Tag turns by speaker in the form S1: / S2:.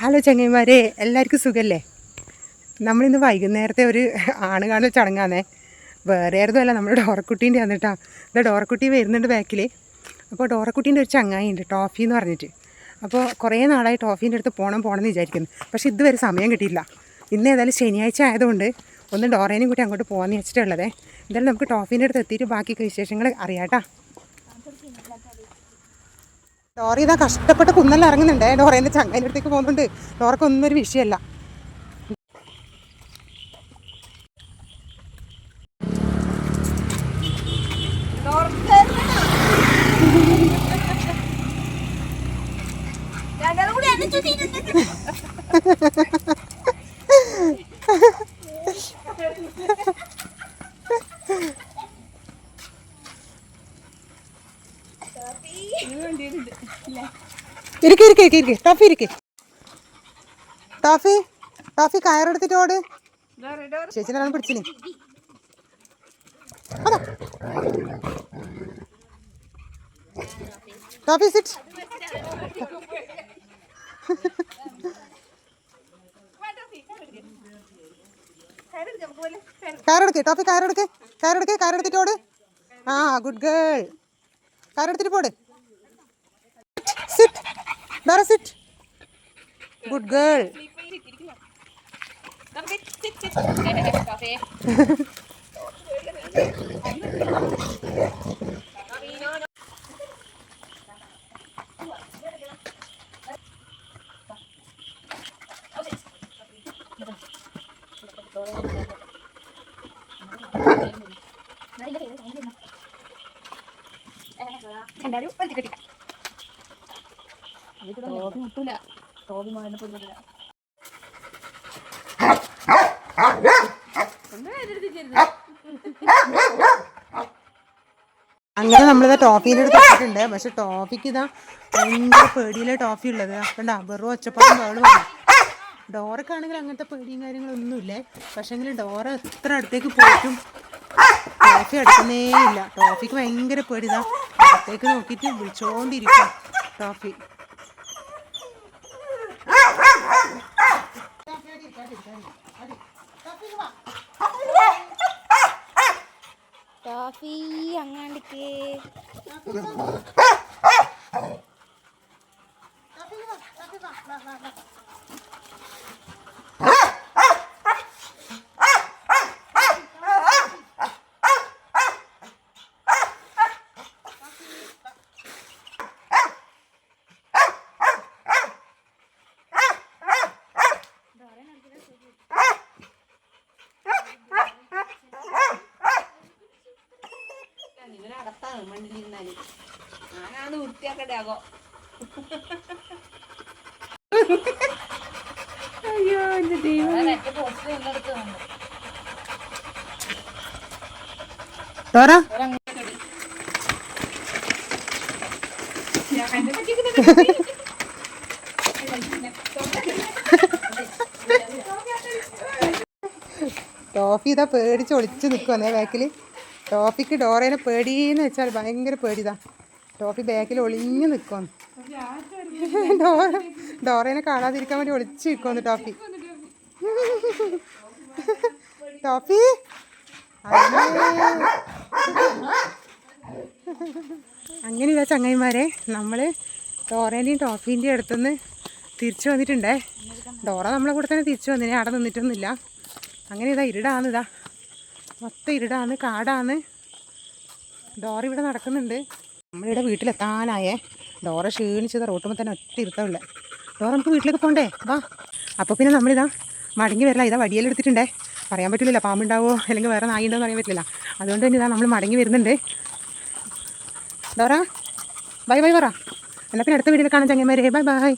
S1: Hello ചങ്ങന്മാരെ, എല്ലാവർക്കും സുഖമല്ലേ? നമ്മളിന്ന് വൈകുന്നേരത്തെ ഒരു ആണ് കാണൽ ചടങ്ങാന്നേ. വേറെ ആയിരുന്നല്ല, നമ്മുടെ ഡോറക്കുട്ടീൻ്റെ ആണ് കേട്ടോ. ഇത് ഡോറക്കുട്ടി വരുന്നുണ്ട് ബാക്കിൽ. അപ്പോൾ ഡോറക്കുട്ടീൻ്റെ ഒരു ചങ്ങായി ഉണ്ട്, ടോഫി എന്ന് പറഞ്ഞിട്ട്. അപ്പോൾ കുറേ നാളായി ടോഫീൻ്റെ അടുത്ത് പോകണമെന്ന് വിചാരിക്കുന്നു. പക്ഷേ ഇതുവരെ സമയം കിട്ടിയില്ല. ഇന്ന് ഏതായാലും ശനിയാഴ്ച ആയതുകൊണ്ട് ഒന്ന് ഡോറേനെയും കൂട്ടി അങ്ങോട്ട് പോകാമെന്ന് വെച്ചിട്ടുള്ളതേ. എന്തായാലും നമുക്ക് ടോഫീൻ്റെ അടുത്ത് എത്തിയിട്ട് ബാക്കി വിശേഷങ്ങൾ അറിയാട്ടോ. ഡോറ ഇതാ കഷ്ടപ്പെട്ട് കുന്നെല്ലാം ഇറങ്ങുന്നുണ്ട്. ഡോറേൻ്റെ ചങ്ങായിൻ്റെ അടുത്തേക്ക് പോകുന്നുണ്ട്. ഡോറക്കൊന്നും ഒരു വിഷയമല്ല. ഇരിക്കെ ടോഫി ഇരിക്കെ. ടോഫി കയറെടുത്തിട്ട് ഓട്. ചേച്ചിനെ പിടിച്ചില്ലേ? അതാ ടോഫി സിറ്റ്. കയറെടുക്ക് ടോഫി, കയറെടുത്തിട്ട് ഓട്. ആ ഗുഡ് ഗേൾ. കയറെടുത്തിട്ട് പോട്. Sit Dora, sit. Good girl. അങ്ങനെ നമ്മളിതാ ടോഫീൻ്റെ അടുത്ത് എത്തിയിട്ടുണ്ട്. പക്ഷെ ടോഫിക്ക് ഇതാ ഭയങ്കര പേടിയിലെ ടോഫി ഉള്ളത്. കണ്ടാ വെറും ഒച്ചപ്പാടും വേള് വന്നു. ഡോറക്കാണെങ്കിൽ അങ്ങനത്തെ പേടിയും കാര്യങ്ങളൊന്നുമില്ലേ. പക്ഷെങ്കിൽ ഡോറ എത്ര അടുത്തേക്ക് പോയിട്ടും ടോഫി അടുക്കുന്നേ ഇല്ല. ടോഫിക്ക് ഭയങ്കര പേടി. ഇതാ അടുത്തേക്ക് നോക്കിയിട്ട് വിളിച്ചോണ്ടിരിക്കും ടോഫി.
S2: ടോഫി അങ്ങാണ്ടിക്ക് മണ്ണിലിരുന്നാല് ഞാനാണ് വൃത്തിയാക്കണ്ടാകോ. അയ്യോ എന്റെ ദൈവം.
S1: ടോഫി ഇതാ പേടിച്ച് ഒളിച്ച് നിൽക്കുവന്നേ ബാക്കിൽ. ടോഫിക്ക് ഡോറേനെ പേടിയെന്ന് വെച്ചാൽ ഭയങ്കര പേടിതാ. ടോഫി ബാക്കിൽ ഒളിഞ്ഞു നിൽക്കുമെന്ന്. ഡോറേനെ കാണാതിരിക്കാൻ വേണ്ടി ഒളിച്ച് നിൽക്കുമെന്ന് ടോഫി. ടോഫി അങ്ങനെ ഇതാ ചങ്ങായിമാരെ, നമ്മൾ ഡോറേൻ്റെയും ടോഫീൻ്റെയും അടുത്തുനിന്ന് തിരിച്ചു വന്നിട്ടുണ്ടേ. ഡോറ നമ്മളെ കൂടെ തന്നെ തിരിച്ചു വന്നിനെ, അവിടെ നിന്നിട്ടൊന്നുമില്ല. അങ്ങനെ ഇതാ ഇരുടാണ്, ഇതാ മൊത്തം ഇരുടാണ്, കാടാണ്. ഡോറ ഇവിടെ നടക്കുന്നുണ്ട്. നമ്മളിവിടെ വീട്ടിലെത്താനായേ. ഡോറ ക്ഷീണിച്ചത് റോട്ടുമ്പോൾ തന്നെ ഒറ്റ ഇരുത്തമില്ല. ഡോറ നമുക്ക് വീട്ടിലേക്ക് പോകണ്ടേ? വാ. അപ്പോൾ പിന്നെ നമ്മളിതാ മടങ്ങി വരില്ല. ഇതാ വടിയെല്ലാം എടുത്തിട്ടുണ്ടേ. പറയാൻ പറ്റില്ല പാമ്പുണ്ടാവോ അല്ലെങ്കിൽ വേറെ നായി ഉണ്ടോ എന്ന് അറിയാൻ പറ്റില്ല. അതുകൊണ്ട് തന്നെ ഇതാ നമ്മൾ മടങ്ങി വരുന്നുണ്ട്. ഡോറ ബൈ ബൈ പറ. എന്നാൽ പിന്നെ അടുത്ത വീഡിയോയിൽ കാണാൻ ചങ്ങന്മാരെ. Bye bye.